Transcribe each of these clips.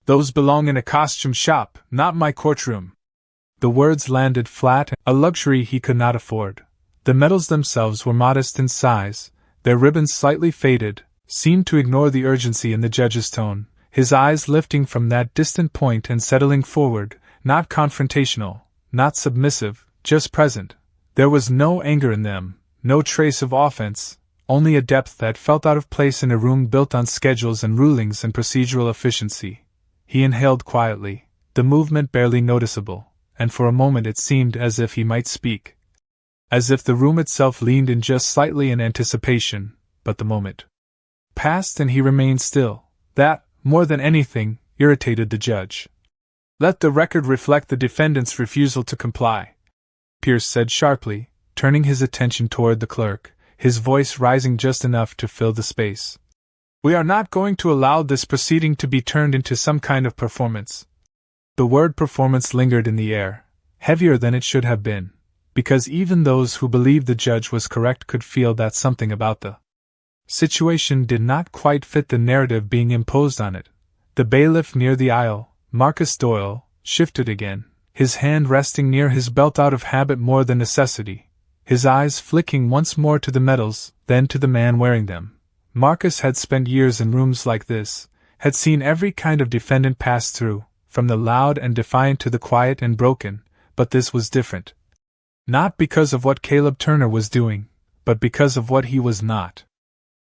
Those belong in a costume shop, not my courtroom. The words landed flat, a luxury he could not afford. The medals themselves were modest in size, their ribbons slightly faded, seemed to ignore the urgency in the judge's tone, his eyes lifting from that distant point and settling forward, not confrontational, not submissive, just present. There was no anger in them, no trace of offense, only a depth that felt out of place in a room built on schedules and rulings and procedural efficiency. He inhaled quietly, the movement barely noticeable, and for a moment it seemed as if he might speak. As if the room itself leaned in just slightly in anticipation, but the moment passed and he remained still. That, more than anything, irritated the judge. "Let the record reflect the defendant's refusal to comply," Pierce said sharply, turning his attention toward the clerk, his voice rising just enough to fill the space. "We are not going to allow this proceeding to be turned into some kind of performance." The word performance lingered in the air, heavier than it should have been, because even those who believed the judge was correct could feel that something about the situation did not quite fit the narrative being imposed on it. The bailiff near the aisle, Marcus Doyle, shifted again, his hand resting near his belt out of habit more than necessity, his eyes flicking once more to the medals, then to the man wearing them. Marcus had spent years in rooms like this, had seen every kind of defendant pass through, from the loud and defiant to the quiet and broken, but this was different. Not because of what Caleb Turner was doing, but because of what he was not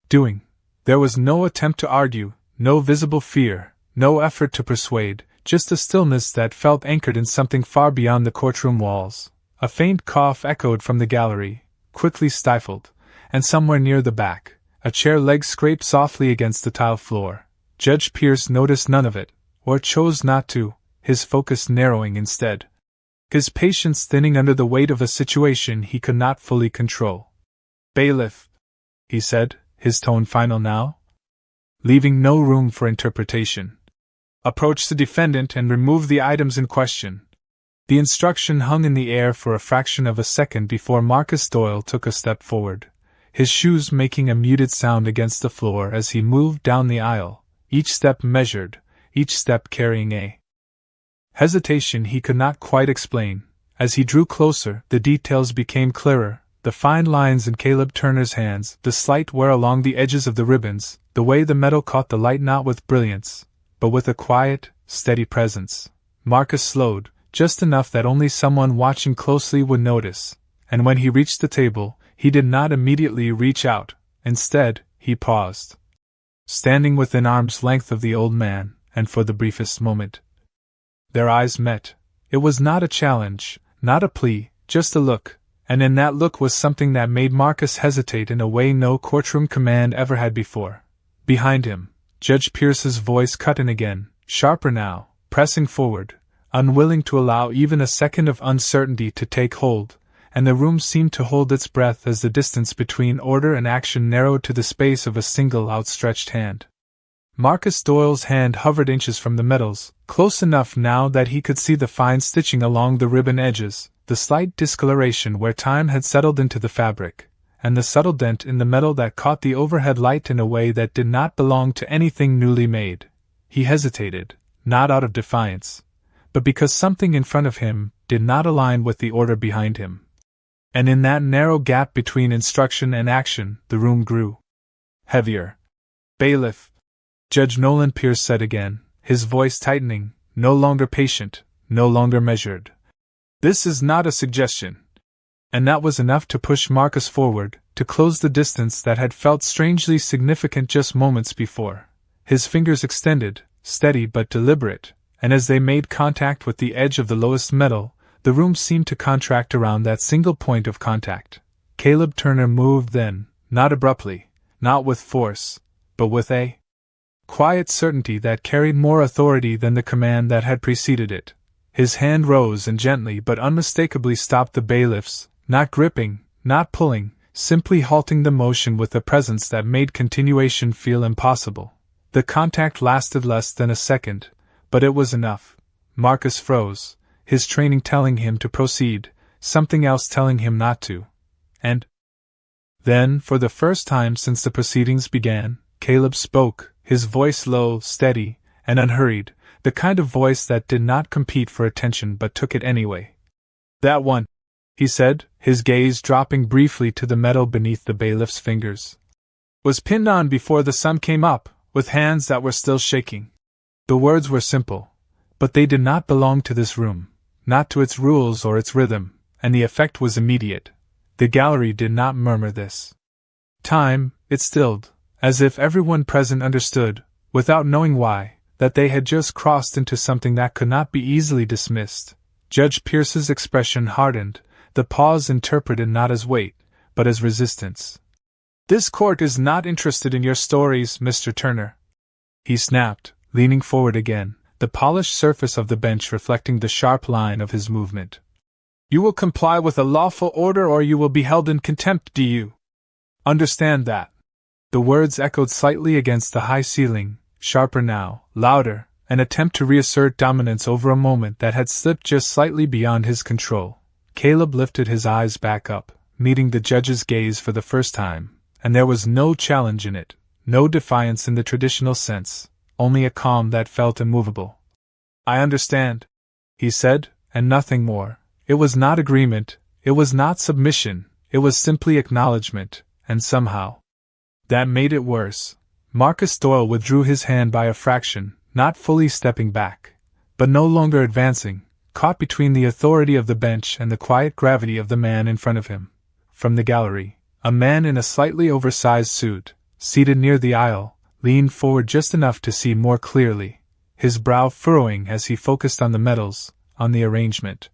doing. There was no attempt to argue, no visible fear, no effort to persuade, just a stillness that felt anchored in something far beyond the courtroom walls. A faint cough echoed from the gallery, quickly stifled, and somewhere near the back, a chair leg scraped softly against the tile floor. Judge Pierce noticed none of it, or chose not to, his focus narrowing instead, his patience thinning under the weight of a situation he could not fully control. "Bailiff," he said, his tone final now, leaving no room for interpretation. "Approach the defendant and remove the items in question." The instruction hung in the air for a fraction of a second before Marcus Doyle took a step forward, his shoes making a muted sound against the floor as he moved down the aisle, each step measured, each step carrying a hesitation he could not quite explain. As he drew closer, the details became clearer. The fine lines in Caleb Turner's hands, the slight wear along the edges of the ribbons, the way the metal caught the light not with brilliance, but with a quiet, steady presence. Marcus slowed, just enough that only someone watching closely would notice, and when he reached the table, he did not immediately reach out. Instead, he paused, standing within arm's length of the old man, and for the briefest moment, their eyes met. It was not a challenge, not a plea, just a look. And in that look was something that made Marcus hesitate in a way no courtroom command ever had before. Behind him, Judge Pierce's voice cut in again, sharper now, pressing forward, unwilling to allow even a second of uncertainty to take hold, and the room seemed to hold its breath as the distance between order and action narrowed to the space of a single outstretched hand. Marcus Doyle's hand hovered inches from the medals, close enough now that he could see the fine stitching along the ribbon edges, the slight discoloration where time had settled into the fabric, and the subtle dent in the metal that caught the overhead light in a way that did not belong to anything newly made. He hesitated, not out of defiance, but because something in front of him did not align with the order behind him. And in that narrow gap between instruction and action, the room grew heavier. "Bailiff," Judge Nolan Pierce said again, his voice tightening, no longer patient, no longer measured. "This is not a suggestion." And that was enough to push Marcus forward, to close the distance that had felt strangely significant just moments before. His fingers extended, steady but deliberate, and as they made contact with the edge of the lowest metal, the room seemed to contract around that single point of contact. Caleb Turner moved then, not abruptly, not with force, but with a quiet certainty that carried more authority than the command that had preceded it. His hand rose and gently but unmistakably stopped the bailiff's, not gripping, not pulling, simply halting the motion with a presence that made continuation feel impossible. The contact lasted less than a second, but it was enough. Marcus froze, his training telling him to proceed, something else telling him not to. And then, for the first time since the proceedings began, Caleb spoke, his voice low, steady, and unhurried, the kind of voice that did not compete for attention but took it anyway. "That one," he said, his gaze dropping briefly to the metal beneath the bailiff's fingers, "was pinned on before the sun came up, with hands that were still shaking." The words were simple, but they did not belong to this room, not to its rules or its rhythm, and the effect was immediate. The gallery did not murmur this time, it stilled, as if everyone present understood, without knowing why, that they had just crossed into something that could not be easily dismissed. Judge Pierce's expression hardened, the pause interpreted not as weight, but as resistance. "This court is not interested in your stories, Mr. Turner," he snapped, leaning forward again, the polished surface of the bench reflecting the sharp line of his movement. "You will comply with a lawful order or you will be held in contempt, do you understand that?" The words echoed slightly against the high ceiling, sharper now, louder, an attempt to reassert dominance over a moment that had slipped just slightly beyond his control. Caleb lifted his eyes back up, meeting the judge's gaze for the first time, and there was no challenge in it, no defiance in the traditional sense, only a calm that felt immovable. "I understand," he said, and nothing more. It was not agreement, it was not submission, it was simply acknowledgement, and somehow that made it worse. Marcus Doyle withdrew his hand by a fraction, not fully stepping back, but no longer advancing, caught between the authority of the bench and the quiet gravity of the man in front of him. From the gallery, a man in a slightly oversized suit, seated near the aisle, leaned forward just enough to see more clearly, his brow furrowing as he focused on the medals, on the arrangement,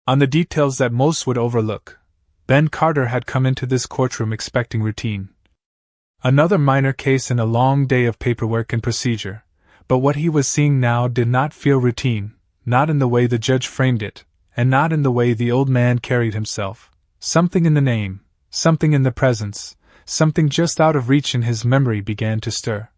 on the details that most would overlook. Ben Carter had come into this courtroom expecting routine. Another minor case in a long day of paperwork and procedure, but what he was seeing now did not feel routine, not in the way the judge framed it, and not in the way the old man carried himself. Something in the name, something in the presence, something just out of reach in his memory began to stir.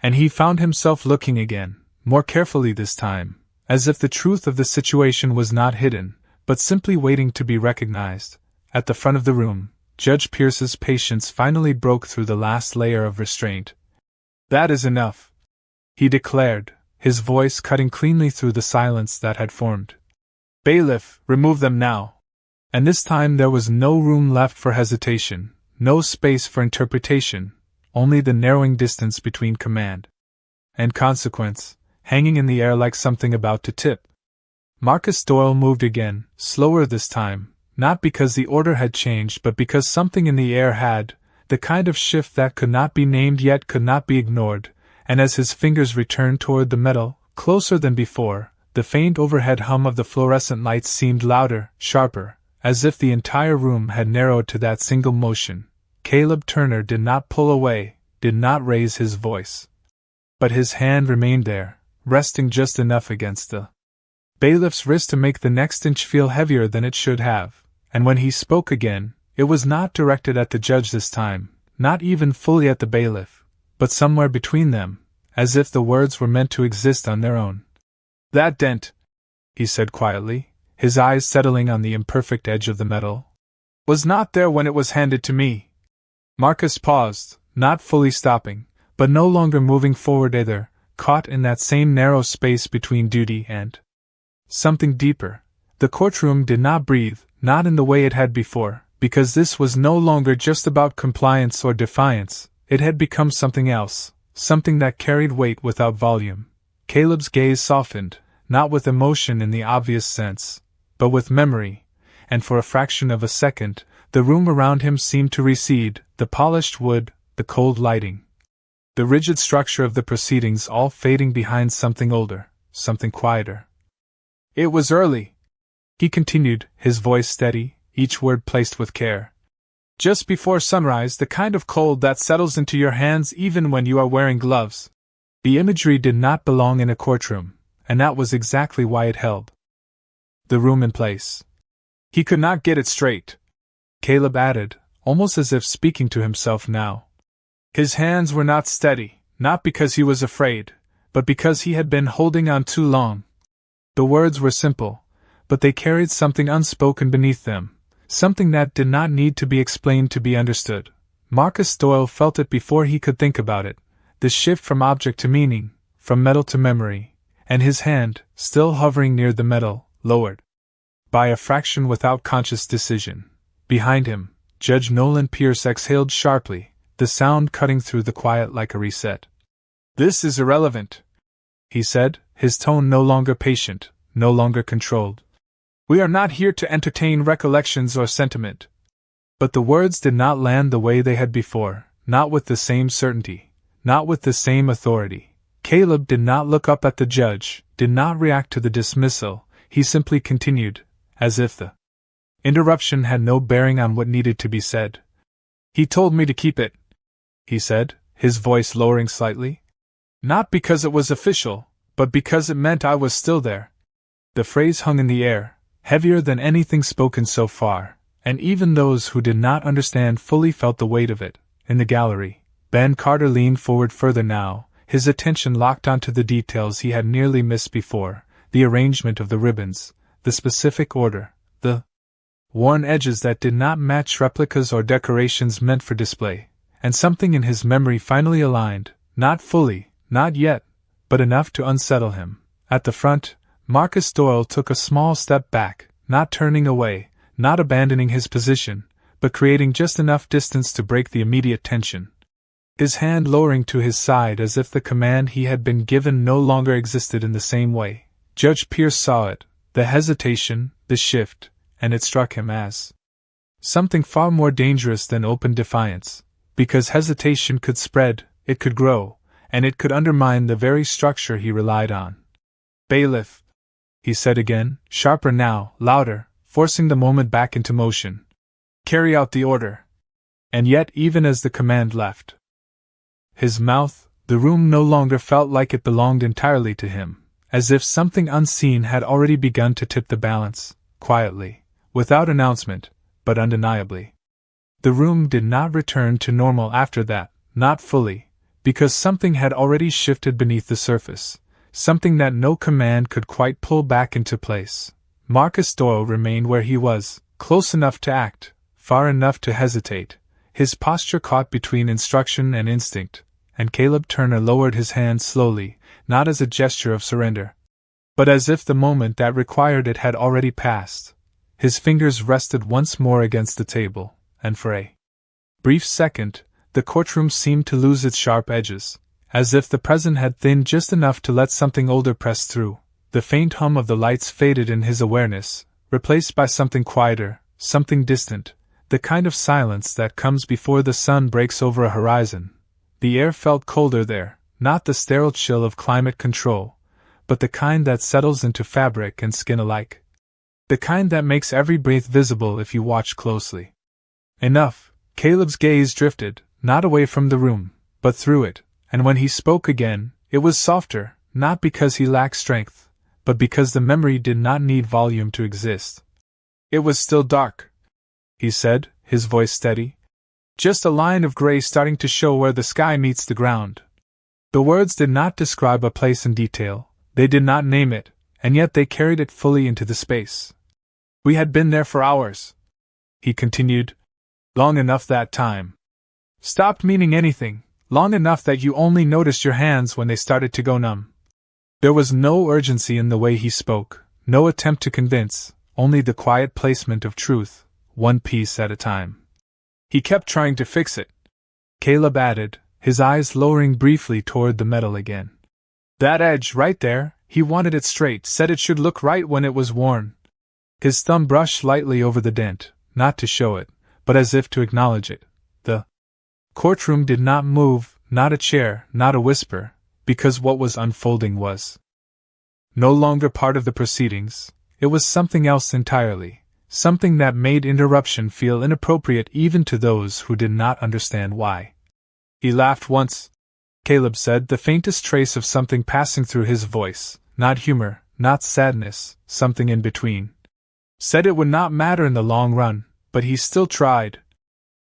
And he found himself looking again, more carefully this time, as if the truth of the situation was not hidden, but simply waiting to be recognized. At the front of the room, Judge Pierce's patience finally broke through the last layer of restraint. "That is enough," he declared, his voice cutting cleanly through the silence that had formed. "Bailiff, remove them now." And this time there was no room left for hesitation, no space for interpretation, only the narrowing distance between command and consequence, hanging in the air like something about to tip. Marcus Doyle moved again, slower this time, not because the order had changed but because something in the air had, the kind of shift that could not be named yet could not be ignored, and as his fingers returned toward the metal, closer than before, the faint overhead hum of the fluorescent lights seemed louder, sharper, as if the entire room had narrowed to that single motion. Caleb Turner did not pull away, did not raise his voice. But his hand remained there, resting just enough against the bailiff's wrist to make the next inch feel heavier than it should have, and when he spoke again, it was not directed at the judge this time, not even fully at the bailiff, but somewhere between them, as if the words were meant to exist on their own. "That dent," he said quietly, his eyes settling on the imperfect edge of the metal, "was not there when it was handed to me." Marcus paused, not fully stopping, but no longer moving forward either, caught in that same narrow space between duty and something deeper. The courtroom did not breathe, not in the way it had before, because this was no longer just about compliance or defiance, it had become something else, something that carried weight without volume. Caleb's gaze softened, not with emotion in the obvious sense, but with memory, and for a fraction of a second, the room around him seemed to recede, the polished wood, the cold lighting, the rigid structure of the proceedings all fading behind something older, something quieter. "It was early," he continued, his voice steady, each word placed with care. "Just before sunrise, the kind of cold that settles into your hands even when you are wearing gloves." The imagery did not belong in a courtroom, and that was exactly why it held the room in place. He could not get it straight, Caleb added, almost as if speaking to himself now. His hands were not steady, not because he was afraid, but because he had been holding on too long. The words were simple, but they carried something unspoken beneath them, something that did not need to be explained to be understood. Marcus Doyle felt it before he could think about it, the shift from object to meaning, from metal to memory, and his hand, still hovering near the metal, lowered. By a fraction without conscious decision. Behind him, Judge Nolan Pierce exhaled sharply, the sound cutting through the quiet like a reset. "This is irrelevant," he said, his tone no longer patient, no longer controlled. "We are not here to entertain recollections or sentiment." But the words did not land the way they had before, not with the same certainty, not with the same authority. Caleb did not look up at the judge, did not react to the dismissal, he simply continued, as if the interruption had no bearing on what needed to be said. "He told me to keep it," he said, his voice lowering slightly. "Not because it was official, but because it meant I was still there." The phrase hung in the air, heavier than anything spoken so far, and even those who did not understand fully felt the weight of it. In the gallery, Ben Carter leaned forward further now, his attention locked onto the details he had nearly missed before, the arrangement of the ribbons, the specific order, the worn edges that did not match replicas or decorations meant for display, and something in his memory finally aligned, not fully, not yet, but enough to unsettle him. At the front, Marcus Doyle took a small step back, not turning away, not abandoning his position, but creating just enough distance to break the immediate tension. His hand lowering to his side as if the command he had been given no longer existed in the same way. Judge Pierce saw it, the hesitation, the shift, and it struck him as something far more dangerous than open defiance, because hesitation could spread, it could grow, and it could undermine the very structure he relied on. "Bailiff," he said again, sharper now, louder, forcing the moment back into motion. "Carry out the order." And yet, even as the command left his mouth, the room no longer felt like it belonged entirely to him, as if something unseen had already begun to tip the balance, quietly, without announcement, but undeniably. The room did not return to normal after that, not fully, because something had already shifted beneath the surface, something that no command could quite pull back into place. Marcus Doyle remained where he was, close enough to act, far enough to hesitate, his posture caught between instruction and instinct, and Caleb Turner lowered his hand slowly, not as a gesture of surrender, but as if the moment that required it had already passed. His fingers rested once more against the table, and for a brief second, the courtroom seemed to lose its sharp edges, as if the present had thinned just enough to let something older press through. The faint hum of the lights faded in his awareness, replaced by something quieter, something distant, the kind of silence that comes before the sun breaks over a horizon. The air felt colder there, not the sterile chill of climate control, but the kind that settles into fabric and skin alike. The kind that makes every breath visible if you watch closely. Enough, Caleb's gaze drifted, not away from the room, but through it, and when he spoke again, it was softer, not because he lacked strength, but because the memory did not need volume to exist. "It was still dark," he said, his voice steady. "Just a line of gray starting to show where the sky meets the ground." The words did not describe a place in detail, they did not name it, and yet they carried it fully into the space. "We had been there for hours," he continued. "Long enough that time stopped meaning anything, long enough that you only noticed your hands when they started to go numb." There was no urgency in the way he spoke, no attempt to convince, only the quiet placement of truth, one piece at a time. "He kept trying to fix it," Caleb added, his eyes lowering briefly toward the metal again. "That edge right there, he wanted it straight, said it should look right when it was worn." His thumb brushed lightly over the dent, not to show it, but as if to acknowledge it. The courtroom did not move, not a chair, not a whisper, because what was unfolding was no longer part of the proceedings, it was something else entirely, something that made interruption feel inappropriate even to those who did not understand why. "He laughed once," Caleb said, the faintest trace of something passing through his voice, not humor, not sadness, something in between. "Said it would not matter in the long run, but he still tried."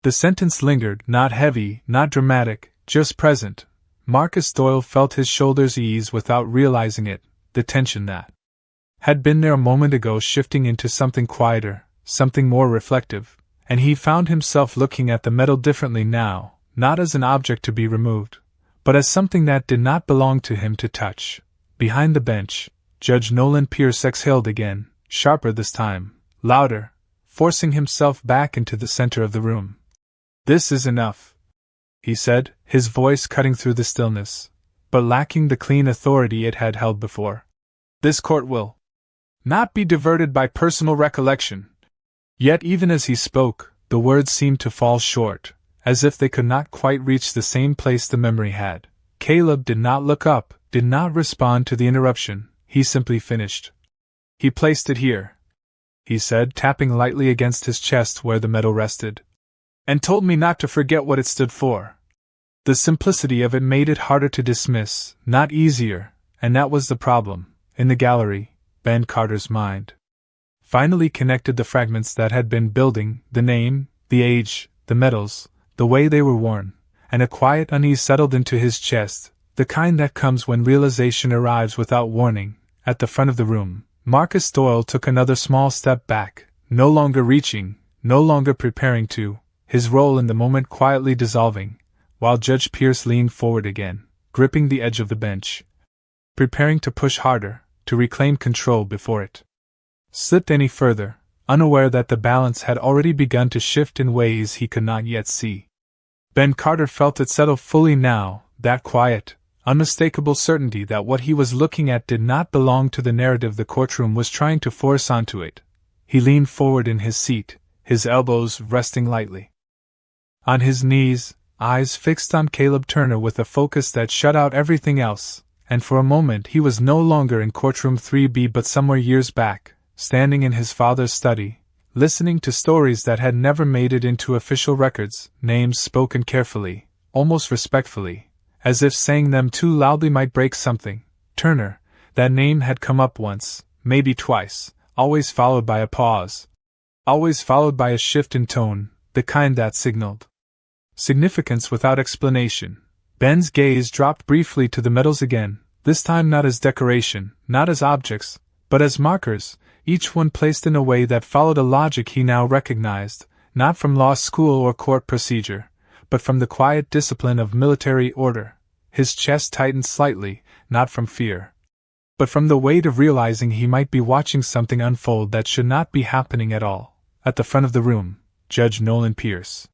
The sentence lingered, not heavy, not dramatic, just present. Marcus Doyle felt his shoulders ease without realizing it, the tension that had been there a moment ago shifting into something quieter, something more reflective, and he found himself looking at the metal differently now, not as an object to be removed, but as something that did not belong to him to touch. Behind the bench, Judge Nolan Pierce exhaled again, sharper this time, louder, forcing himself back into the center of the room. "This is enough," he said, his voice cutting through the stillness, but lacking the clean authority it had held before. "This court will not be diverted by personal recollection." Yet even as he spoke, the words seemed to fall short, as if they could not quite reach the same place the memory had. Caleb did not look up, did not respond to the interruption, he simply finished. "He placed it here," he said, tapping lightly against his chest where the medal rested, "and told me not to forget what it stood for." The simplicity of it made it harder to dismiss, not easier, and that was the problem. In the gallery, Ben Carter's mind finally connected the fragments that had been building, the name, the age, the medals, the way they were worn, and a quiet unease settled into his chest, the kind that comes when realization arrives without warning. At the front of the room, Marcus Doyle took another small step back, no longer reaching, no longer preparing to, his role in the moment quietly dissolving, while Judge Pierce leaned forward again, gripping the edge of the bench, preparing to push harder, to reclaim control before it slipped any further, unaware that the balance had already begun to shift in ways he could not yet see. Ben Carter felt it settle fully now, that quiet, unmistakable certainty that what he was looking at did not belong to the narrative the courtroom was trying to force onto it. He leaned forward in his seat, his elbows resting lightly on his knees, eyes fixed on Caleb Turner with a focus that shut out everything else, and for a moment he was no longer in courtroom 3B but somewhere years back, standing in his father's study, listening to stories that had never made it into official records, names spoken carefully, almost respectfully, as if saying them too loudly might break something. Turner, that name had come up once, maybe twice, always followed by a pause, always followed by a shift in tone, the kind that signaled significance without explanation. Ben's gaze dropped briefly to the medals again, this time not as decoration, not as objects, but as markers, each one placed in a way that followed a logic he now recognized, not from law school or court procedure, but from the quiet discipline of military order. His chest tightened slightly, not from fear, but from the weight of realizing he might be watching something unfold that should not be happening at all. At the front of the room, Judge Nolan Pierce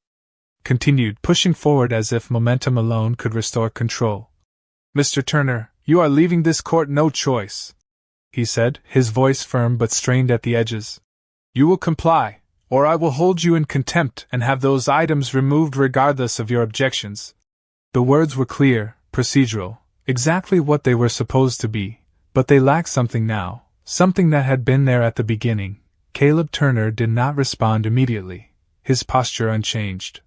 continued, pushing forward as if momentum alone could restore control. "Mr. Turner, you are leaving this court no choice," he said, his voice firm but strained at the edges. "You will comply, or I will hold you in contempt and have those items removed regardless of your objections." The words were clear, procedural, exactly what they were supposed to be, but they lacked something now, something that had been there at the beginning. Caleb Turner did not respond immediately, his posture unchanged,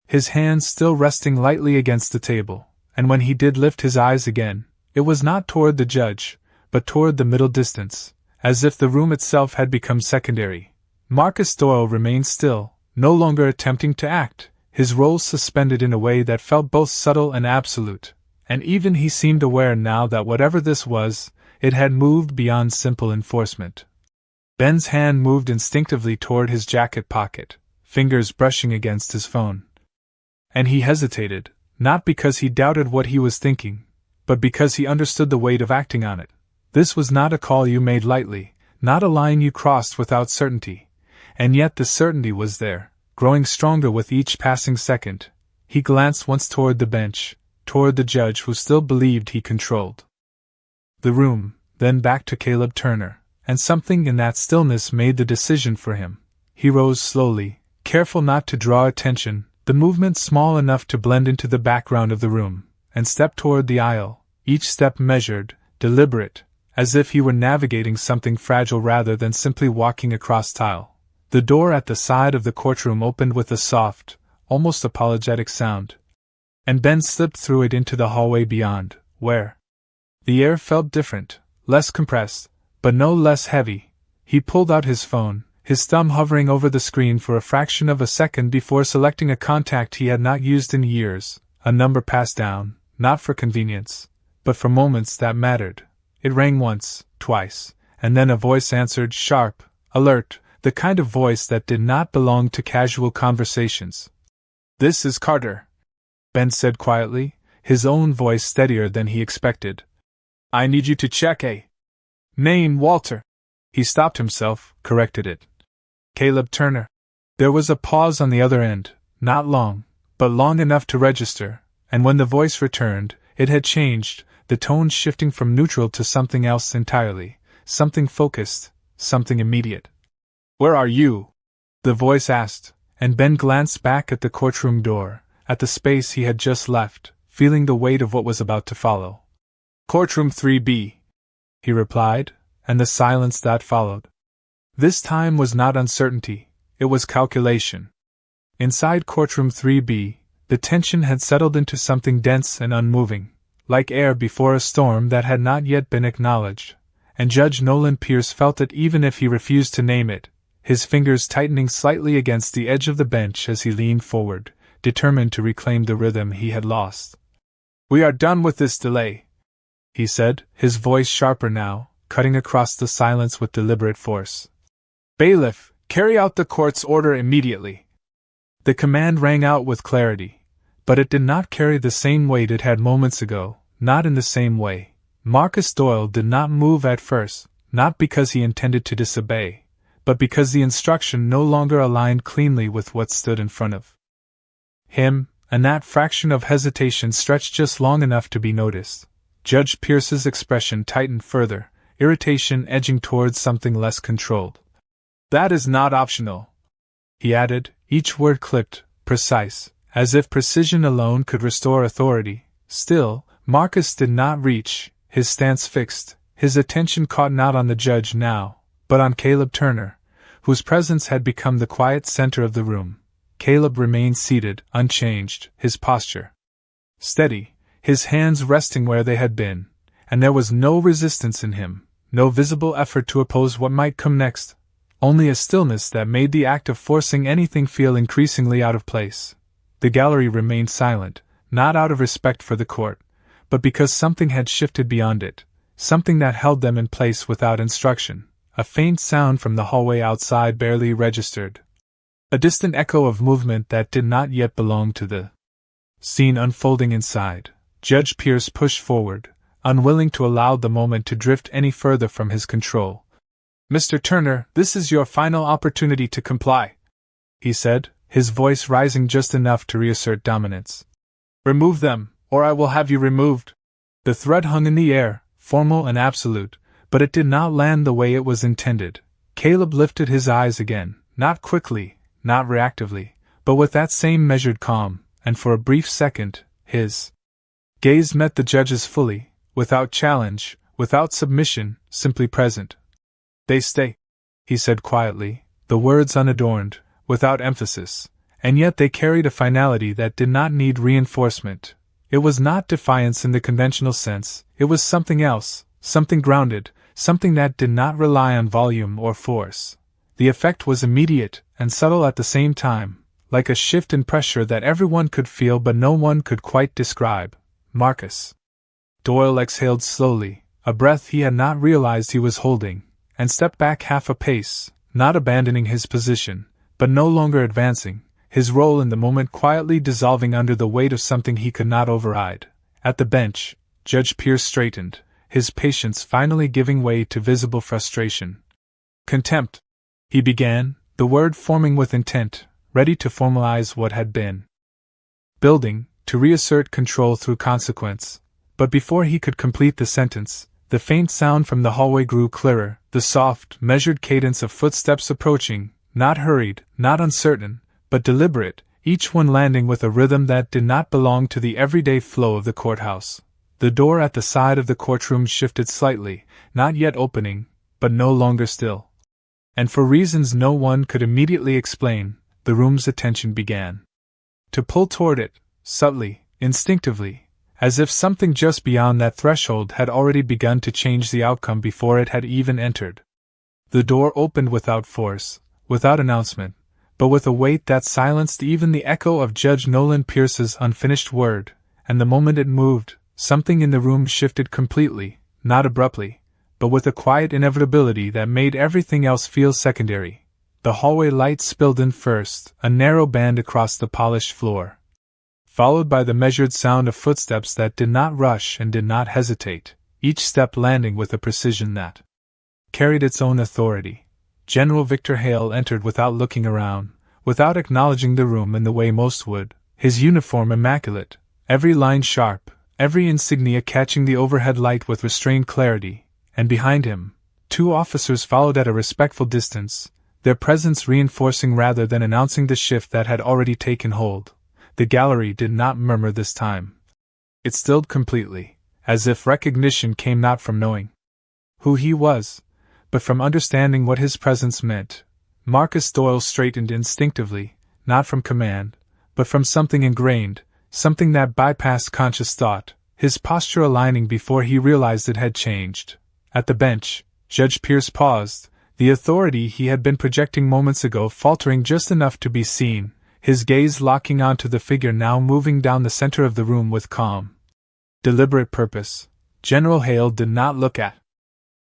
his hands still resting lightly against the table, and when he did lift his eyes again, it was not toward the judge, but toward the middle distance, as if the room itself had become secondary. Marcus Doyle remained still, no longer attempting to act, his role suspended in a way that felt both subtle and absolute, and even he seemed aware now that whatever this was, it had moved beyond simple enforcement. Ben's hand moved instinctively toward his jacket pocket, fingers brushing against his phone. And he hesitated, not because he doubted what he was thinking, but because he understood the weight of acting on it. This was not a call you made lightly, not a line you crossed without certainty, and yet the certainty was there, growing stronger with each passing second. He glanced once toward the bench, toward the judge who still believed he controlled the room, then back to Caleb Turner, and something in that stillness made the decision for him. He rose slowly, careful not to draw attention, the movement small enough to blend into the background of the room, and stepped toward the aisle, each step measured, deliberate, as if he were navigating something fragile rather than simply walking across tile. The door at the side of the courtroom opened with a soft, almost apologetic sound, and Ben slipped through it into the hallway beyond, where the air felt different, less compressed, but no less heavy. He pulled out his phone, his thumb hovering over the screen for a fraction of a second before selecting a contact he had not used in years, a number passed down, not for convenience, but for moments that mattered. It rang once, twice, and then a voice answered, sharp, alert, the kind of voice that did not belong to casual conversations. "This is Carter," Ben said quietly, his own voice steadier than he expected. I need you to check a name, Walter. He stopped himself, corrected it. Caleb Turner. There was a pause on the other end, not long, but long enough to register, and when the voice returned, it had changed, the tone shifting from neutral to something else entirely, something focused, something immediate. Where are you? The voice asked, and Ben glanced back at the courtroom door, at the space he had just left, feeling the weight of what was about to follow. Courtroom 3B, he replied, and the silence that followed. This time was not uncertainty, it was calculation. Inside courtroom 3B, the tension had settled into something dense and unmoving, like air before a storm that had not yet been acknowledged, and Judge Nolan Pierce felt it even if he refused to name it, his fingers tightening slightly against the edge of the bench as he leaned forward, determined to reclaim the rhythm he had lost. We are done with this delay, he said, his voice sharper now, cutting across the silence with deliberate force. Bailiff, carry out the court's order immediately. The command rang out with clarity, but it did not carry the same weight it had moments ago, not in the same way. Marcus Doyle did not move at first, not because he intended to disobey, but because the instruction no longer aligned cleanly with what stood in front of him, and that fraction of hesitation stretched just long enough to be noticed. Judge Pierce's expression tightened further, irritation edging towards something less controlled. That is not optional, he added, each word clipped, precise, as if precision alone could restore authority. Still, Marcus did not reach, his stance fixed, his attention caught not on the judge now, but on Caleb Turner, whose presence had become the quiet center of the room. Caleb remained seated, unchanged, his posture steady, his hands resting where they had been, and there was no resistance in him, no visible effort to oppose what might come next, only a stillness that made the act of forcing anything feel increasingly out of place. The gallery remained silent, not out of respect for the court, but because something had shifted beyond it, something that held them in place without instruction. A faint sound from the hallway outside barely registered, a distant echo of movement that did not yet belong to the scene unfolding inside. Judge Pierce pushed forward, unwilling to allow the moment to drift any further from his control. Mr. Turner, this is your final opportunity to comply, he said, his voice rising just enough to reassert dominance. Remove them, or I will have you removed. The threat hung in the air, formal and absolute, but it did not land the way it was intended. Caleb lifted his eyes again, not quickly, not reactively, but with that same measured calm, and for a brief second, his gaze met the judge's fully, without challenge, without submission, simply present. They stay, he said quietly, the words unadorned, without emphasis, and yet they carried a finality that did not need reinforcement. It was not defiance in the conventional sense, it was something else, something grounded, something that did not rely on volume or force. The effect was immediate and subtle at the same time, like a shift in pressure that everyone could feel but no one could quite describe. Marcus Doyle exhaled slowly, a breath he had not realized he was holding, and stepped back half a pace, not abandoning his position, but no longer advancing, his role in the moment quietly dissolving under the weight of something he could not override. At the bench, Judge Pierce straightened, his patience finally giving way to visible frustration. Contempt, he began, the word forming with intent, ready to formalize what had been building, to reassert control through consequence. But before he could complete the sentence, the faint sound from the hallway grew clearer, the soft, measured cadence of footsteps approaching, not hurried, not uncertain, but deliberate, each one landing with a rhythm that did not belong to the everyday flow of the courthouse. The door at the side of the courtroom shifted slightly, not yet opening, but no longer still. And for reasons no one could immediately explain, the room's attention began to pull toward it, subtly, instinctively, as if something just beyond that threshold had already begun to change the outcome before it had even entered. The door opened without force, without announcement, but with a weight that silenced even the echo of Judge Nolan Pierce's unfinished word, and the moment it moved, something in the room shifted completely, not abruptly, but with a quiet inevitability that made everything else feel secondary. The hallway light spilled in first, a narrow band across the polished floor, followed by the measured sound of footsteps that did not rush and did not hesitate. each step landing with a precision that carried its own authority. General Victor Hale entered without looking around, without acknowledging the room in the way most would, his uniform immaculate, every line sharp, every insignia catching the overhead light with restrained clarity, and behind him, 2 officers followed at a respectful distance, their presence reinforcing rather than announcing the shift that had already taken hold. The gallery did not murmur this time. It stilled completely, as if recognition came not from knowing who he was, but from understanding what his presence meant. Marcus Doyle straightened instinctively, not from command, but from something ingrained, something that bypassed conscious thought, his posture aligning before he realized it had changed. At the bench, Judge Pierce paused, the authority he had been projecting moments ago faltering just enough to be seen, his gaze locking onto the figure now moving down the center of the room with calm, deliberate purpose. General Hale did not look at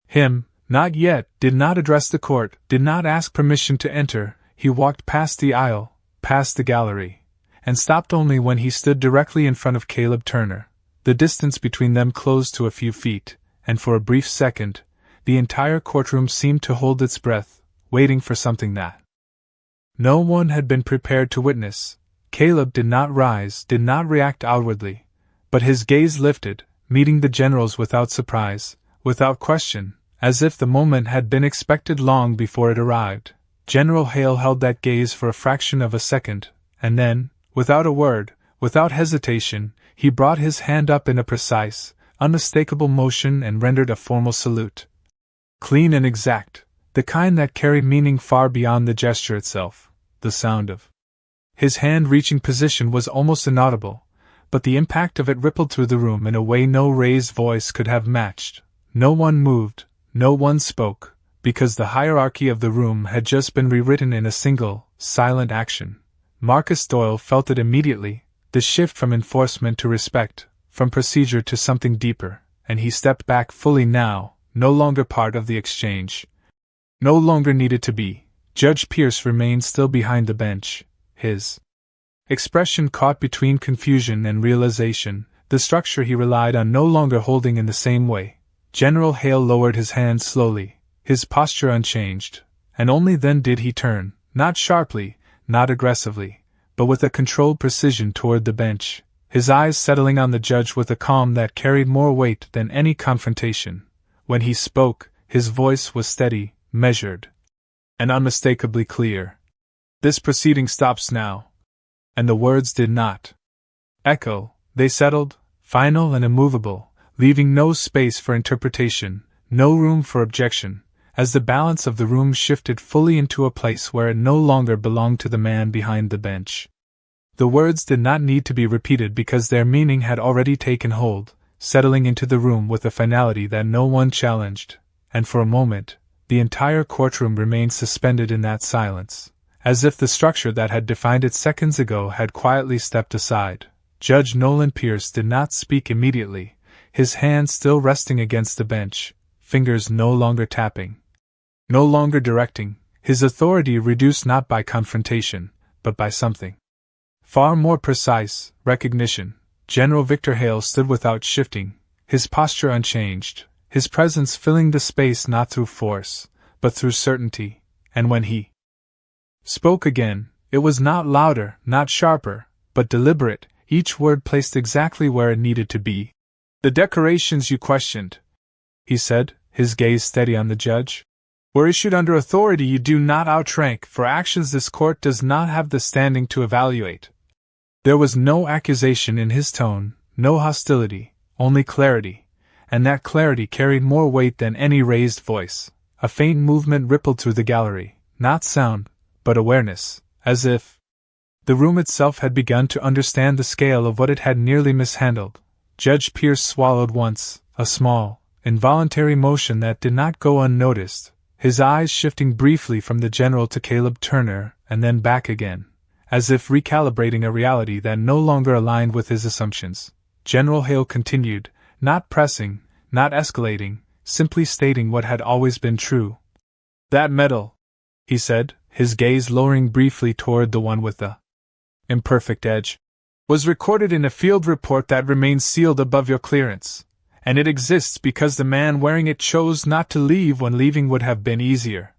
him, not yet, did not address the court, did not ask permission to enter. He walked past the aisle, past the gallery, and stopped only when he stood directly in front of Caleb Turner. The distance between them closed to a few feet, and for a brief second, the entire courtroom seemed to hold its breath, waiting for something that no one had been prepared to witness. Caleb did not rise, did not react outwardly, but his gaze lifted, meeting the general's without surprise, without question, as if the moment had been expected long before it arrived. General Hale held that gaze for a fraction of a second, and then, without a word, without hesitation, he brought his hand up in a precise, unmistakable motion and rendered a formal salute. Clean and exact, the kind that carried meaning far beyond the gesture itself. The sound of his hand-reaching position was almost inaudible, but the impact of it rippled through the room in a way no raised voice could have matched. No one moved, no one spoke, because the hierarchy of the room had just been rewritten in a single, silent action. Marcus Doyle felt it immediately, the shift from enforcement to respect, from procedure to something deeper, and he stepped back fully now, no longer part of the exchange. No longer needed to be. Judge Pierce remained still behind the bench, his expression caught between confusion and realization, the structure he relied on no longer holding in the same way. General Hale lowered his hand slowly, his posture unchanged, and only then did he turn, not sharply, not aggressively, but with a controlled precision toward the bench, his eyes settling on the judge with a calm that carried more weight than any confrontation. When he spoke, his voice was steady, measured, and unmistakably clear. This proceeding stops now. And the words did not echo, they settled, final and immovable, leaving no space for interpretation, no room for objection, as the balance of the room shifted fully into a place where it no longer belonged to the man behind the bench. The words did not need to be repeated because their meaning had already taken hold, settling into the room with a finality that no one challenged, and for a moment, the entire courtroom remained suspended in that silence, as if the structure that had defined it seconds ago had quietly stepped aside. Judge Nolan Pierce did not speak immediately, his hand still resting against the bench, fingers no longer tapping, no longer directing, his authority reduced not by confrontation, but by something far more precise, recognition. General Victor Hale stood without shifting, his posture unchanged, his presence filling the space not through force, but through certainty, and when he spoke again, it was not louder, not sharper, but deliberate, each word placed exactly where it needed to be. The decorations you questioned, he said, his gaze steady on the judge, were issued under authority you do not outrank for actions this court does not have the standing to evaluate. There was no accusation in his tone, no hostility, only clarity, and that clarity carried more weight than any raised voice. A faint movement rippled through the gallery, not sound, but awareness, as if the room itself had begun to understand the scale of what it had nearly mishandled. Judge Pierce swallowed once, a small, involuntary motion that did not go unnoticed, his eyes shifting briefly from the general to Caleb Turner, and then back again, as if recalibrating a reality that no longer aligned with his assumptions. General Hale continued, not pressing, not escalating, simply stating what had always been true. That medal, he said, his gaze lowering briefly toward the one with the imperfect edge, was recorded in a field report that remains sealed above your clearance, and it exists because the man wearing it chose not to leave when leaving would have been easier.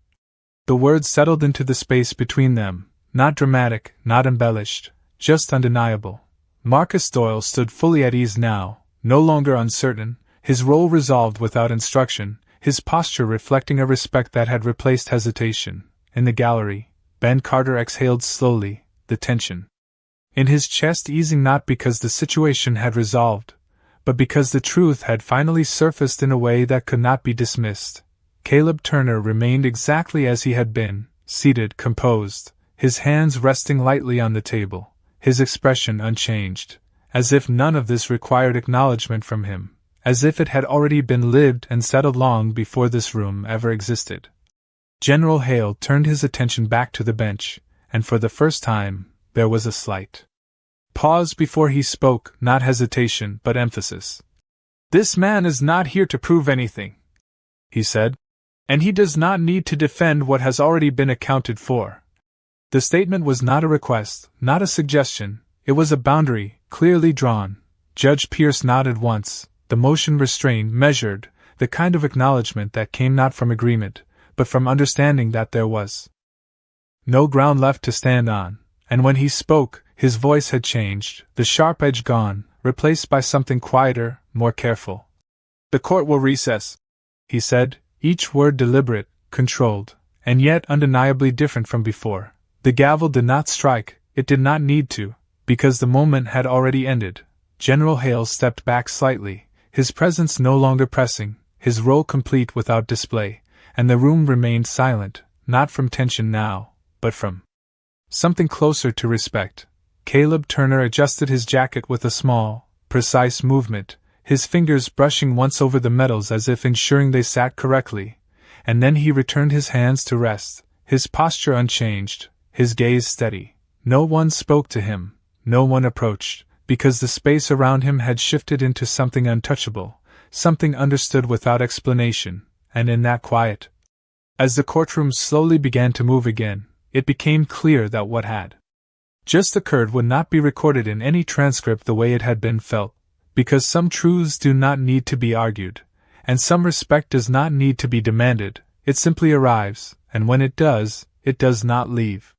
The words settled into the space between them, not dramatic, not embellished, just undeniable. Marcus Doyle stood fully at ease now, no longer uncertain, his role resolved without instruction, his posture reflecting a respect that had replaced hesitation. In the gallery, Ben Carter exhaled slowly, the tension in his chest easing not because the situation had resolved, but because the truth had finally surfaced in a way that could not be dismissed. Caleb Turner remained exactly as he had been, seated, composed, his hands resting lightly on the table, his expression unchanged, as if none of this required acknowledgement from him, as if it had already been lived and settled long before this room ever existed. General Hale turned his attention back to the bench, and for the first time, there was a slight pause before he spoke, not hesitation but emphasis. "This man is not here to prove anything," he said, "and he does not need to defend what has already been accounted for." The statement was not a request, not a suggestion, it was a boundary, clearly drawn. Judge Pierce nodded once, the motion restrained, measured, the kind of acknowledgement that came not from agreement, but from understanding that there was no ground left to stand on, and when he spoke, his voice had changed, the sharp edge gone, replaced by something quieter, more careful. "The court will recess," he said, each word deliberate, controlled, and yet undeniably different from before. The gavel did not strike, it did not need to, because the moment had already ended. General Hale stepped back slightly, his presence no longer pressing, his role complete without display, and the room remained silent, not from tension now, but from something closer to respect. Caleb Turner adjusted his jacket with a small, precise movement, his fingers brushing once over the metals as if ensuring they sat correctly, and then he returned his hands to rest, his posture unchanged, his gaze steady. No one spoke to him, no one approached, because the space around him had shifted into something untouchable, something understood without explanation, and in that quiet, as the courtroom slowly began to move again, it became clear that what had just occurred would not be recorded in any transcript the way it had been felt, because some truths do not need to be argued, and some respect does not need to be demanded, it simply arrives, and when it does not leave.